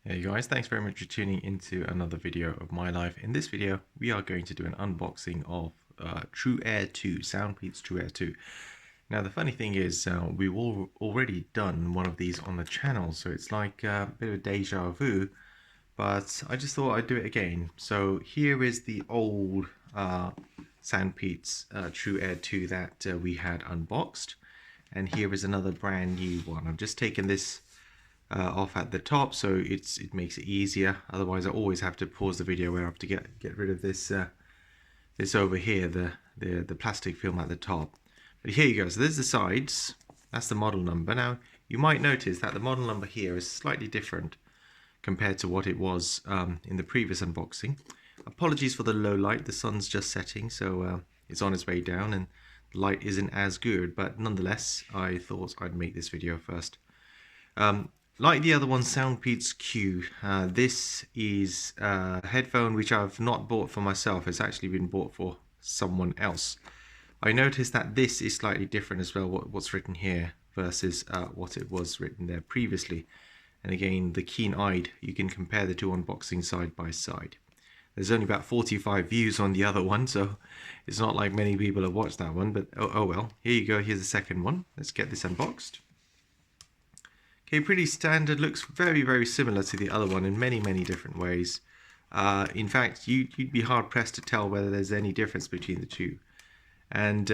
Hey guys, thanks very much for tuning into another video of my life. In this video, we are going to do an unboxing of TrueAir 2, Soundpeats TrueAir 2. Now the funny thing is, we've already done one of these on the channel, so it's like a bit of a deja vu, but I just thought I'd do it again. So here is the old Soundpeats TrueAir 2 that we had unboxed, and here is another brand new one. I've just taken this off at the top, so it makes it easier. Otherwise I always have to pause the video where I have to get rid of this this over here, the plastic film at the top. But here you go. So there's the sides. That's the model number. Now you might notice that the model number here is slightly different compared to what it was in the previous unboxing. Apologies for the low light. The sun's just setting, so it's on its way down and the light isn't as good, but nonetheless I thought I'd make this video first. Like the other one, Soundpeats Q, this is a headphone which I've not bought for myself. It's actually been bought for someone else. I noticed that this is slightly different as well, what's written here versus what it was written there previously. And again, the keen-eyed, you can compare the two unboxings side by side. There's only about 45 views on the other one, so it's not like many people have watched that one, but oh well. Here you go, here's the second one. Let's get this unboxed. Okay, pretty standard, looks very similar to the other one in many different ways. In fact, you'd be hard pressed to tell whether there's any difference between the two. And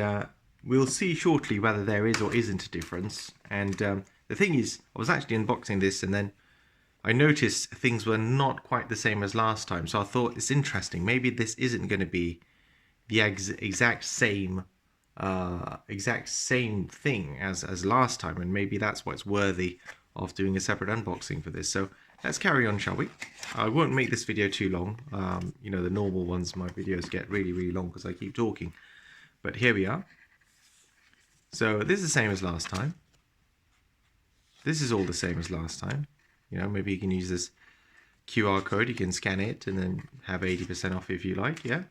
we'll see shortly whether there is or isn't a difference. And the thing is, I was actually unboxing this and then I noticed things were not quite the same as last time. So I thought it's interesting, maybe this isn't going to be the exact same thing as last time, and maybe that's what's worthy of doing a separate unboxing for this. So let's carry on, shall we? I won't make this video too long. You know, the normal ones, my videos get really long because I keep talking. But here we are. So this is the same as last time. This is all the same as last time. You know, maybe you can use this QR code. You can scan it and then have 80% off if you like, yeah?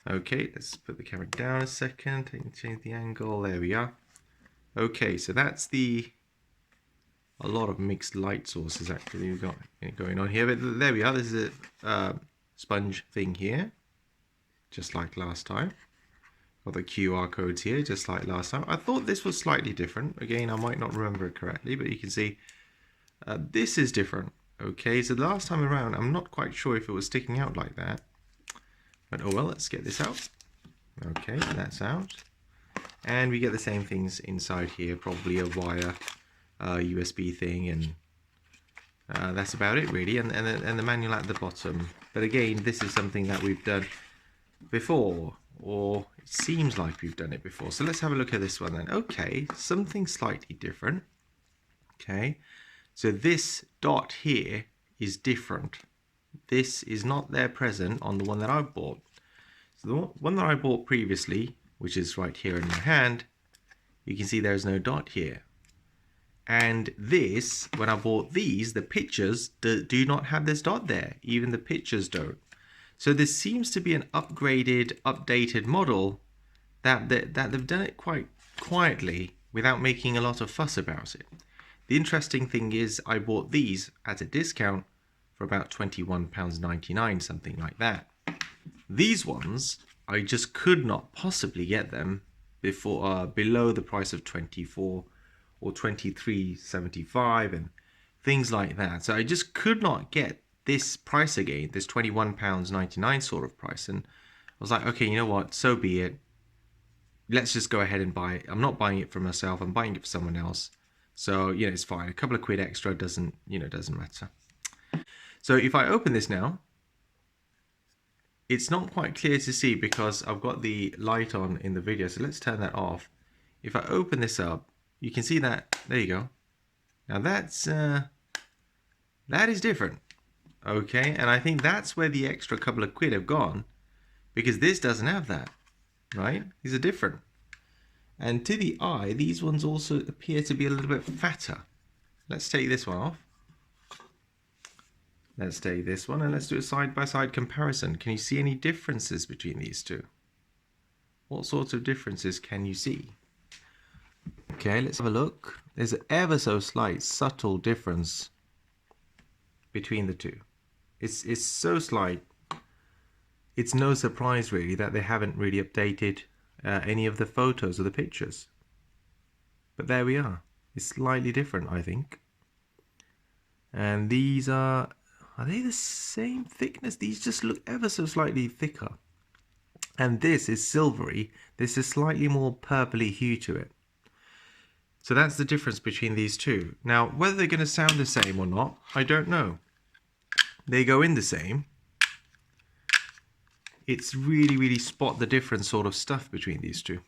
Okay, let's put the camera down a second. Change the angle. There we are. Okay, so that's a lot of mixed light sources actually we've got going on here, but there we are. This is a sponge thing here, just like last time. Got the QR codes here, just like last time. I thought this was slightly different. Again, I might not remember it correctly, but you can see this is different. Okay, so the last time around, I'm not quite sure if it was sticking out like that, but oh well. Let's get this out. Okay, that's out, and we get the same things inside here, probably a wire. USB thing, and that's about it really, and the manual at the bottom. But again, this is something that we've done before, or it seems like we've done it before. So let's have a look at this one then. Okay, something slightly different. Okay, so this dot here is different. This is not there present on the one that I bought. So the one that I bought previously, which is right here in my hand, you can see there's no dot here. And this, when I bought these, the pictures do not have this dot there. Even the pictures don't. So this seems to be an upgraded, updated model that they've done it quite quietly without making a lot of fuss about it. The interesting thing is I bought these at a discount for about £21.99, something like that. These ones, I just could not possibly get them before below the price of 24 or 23.75 and things like that. So I just could not get this price again, this £21.99 sort of price. And I was like, okay, you know what, so be it. Let's just go ahead and buy it. I'm not buying it for myself, I'm buying it for someone else. So, you know, it's fine. A couple of quid extra doesn't matter. So if I open this now, it's not quite clear to see because I've got the light on in the video. So let's turn that off. If I open this up, you can see that, there you go. Now that is different, okay? And I think that's where the extra couple of quid have gone, because this doesn't have that, right? These are different. And to the eye, these ones also appear to be a little bit fatter. Let's take this one off. Let's take this one and let's do a side-by-side comparison. Can you see any differences between these two? What sorts of differences can you see? Okay, let's have a look. There's an ever so slight, subtle difference between the two. It's so slight. It's no surprise really that they haven't really updated any of the photos or the pictures. But there we are. It's slightly different, I think. And these are they the same thickness? These just look ever so slightly thicker. And this is silvery. This is slightly more purpley hue to it. So that's the difference between these two. Now, whether they're going to sound the same or not, I don't know. They go in the same. It's really spot the different sort of stuff between these two.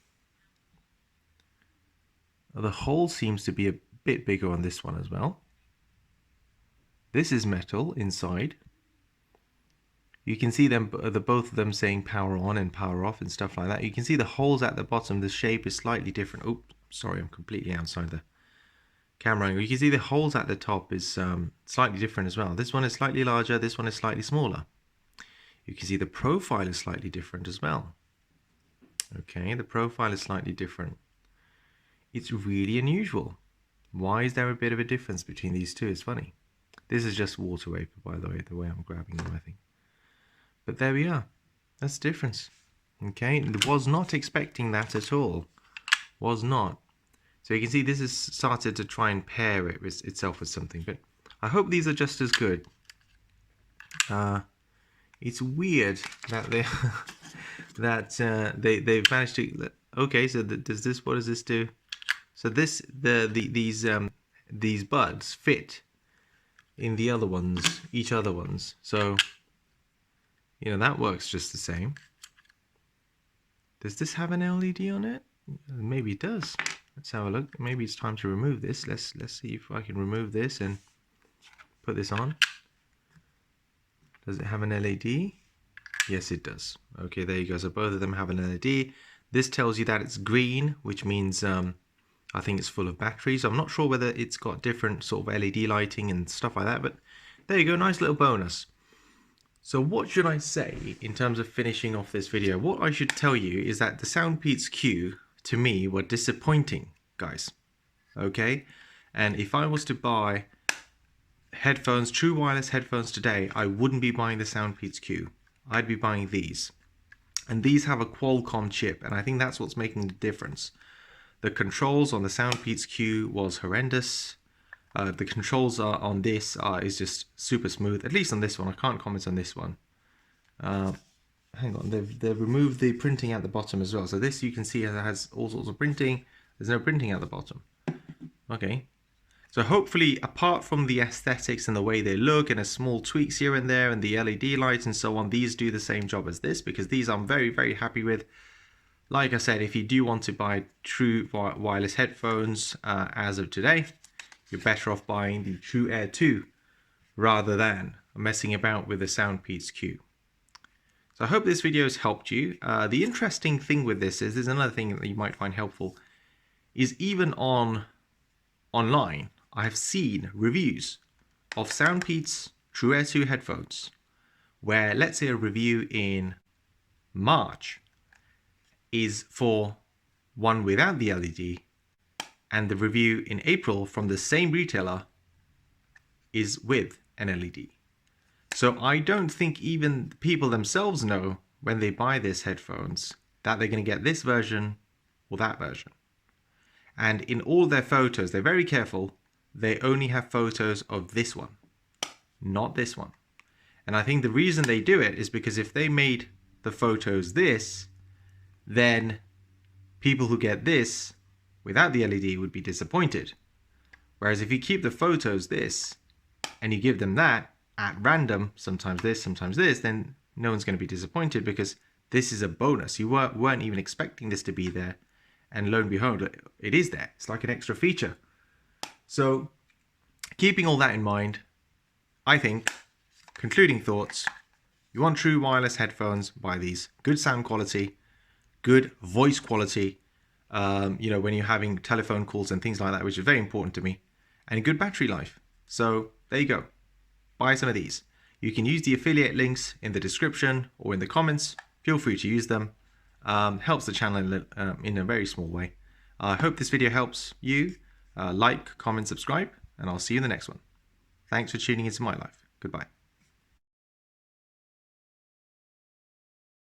The hole seems to be a bit bigger on this one as well. This is metal inside. You can see them, both of them saying power on and power off and stuff like that. You can see the holes at the bottom. The shape is slightly different. Oops, sorry, I'm completely outside the camera angle. You can see the holes at the top is slightly different as well. This one is slightly larger. This one is slightly smaller. You can see the profile is slightly different as well. Okay, the profile is slightly different. It's really unusual. Why is there a bit of a difference between these two? It's funny. This is just water vapor, by the way I'm grabbing them, I think. But there we are. That's the difference. Okay, was not expecting that at all. Was not. So you can see this has started to try and pair it with itself with something. But I hope these are just as good. It's weird that they've managed to. Okay, so does this? What does this do? So this these buds fit in the other ones, each other ones. So you know that works just the same. Does this have an LED on it? Maybe it does. Let's have a look. Maybe it's time to remove this. Let's see if I can remove this and put this on. Does it have an LED? Yes, it does. Okay, there you go. So both of them have an LED. This tells you that it's green, which means I think it's full of batteries. I'm not sure whether it's got different sort of LED lighting and stuff like that, but there you go. Nice little bonus. So what should I say in terms of finishing off this video? What I should tell you is that the Soundpeats Q, to me, were disappointing, guys. Okay? And if I was to buy headphones, true wireless headphones today, I wouldn't be buying the Soundpeats Q. I'd be buying these. And these have a Qualcomm chip, and I think that's what's making the difference. The controls on the Soundpeats Q was horrendous. The controls on this is just super smooth, at least on this one. I can't comment on this one. Hang on, they've removed the printing at the bottom as well. So this you can see has all sorts of printing. There's no printing at the bottom. Okay. So hopefully, apart from the aesthetics and the way they look and a small tweaks here and there and the LED lights and so on, these do the same job as this, because these I'm very happy with. Like I said, if you do want to buy true wireless headphones as of today, you're better off buying the TrueAir 2 rather than messing about with the Soundpeats Q. So I hope this video has helped you. The interesting thing with this is, there's another thing that you might find helpful, is even online, I have seen reviews of Soundpeats TrueAir 2 headphones where, let's say, a review in March is for one without the LED, and the review in April from the same retailer is with an LED. So I don't think even people themselves know when they buy these headphones that they're going to get this version or that version. And in all their photos, they're very careful. They only have photos of this one, not this one. And I think the reason they do it is because if they made the photos this, then people who get this without the LED would be disappointed. Whereas if you keep the photos this and you give them that at random, sometimes this, then no one's going to be disappointed, because this is a bonus. You weren't even expecting this to be there, and lo and behold, it is there. It's like an extra feature. So keeping all that in mind, I think, concluding thoughts, you want true wireless headphones, buy these. Good sound quality, good voice quality, you know, when you're having telephone calls and things like that, which is very important to me, and good battery life. So there you go. Buy some of these. You can use the affiliate links in the description or in the comments. Feel free to use them. Helps the channel in a very small way. I hope this video helps you. Like, comment, subscribe, and I'll see you in the next one. Thanks for tuning into my life. Goodbye.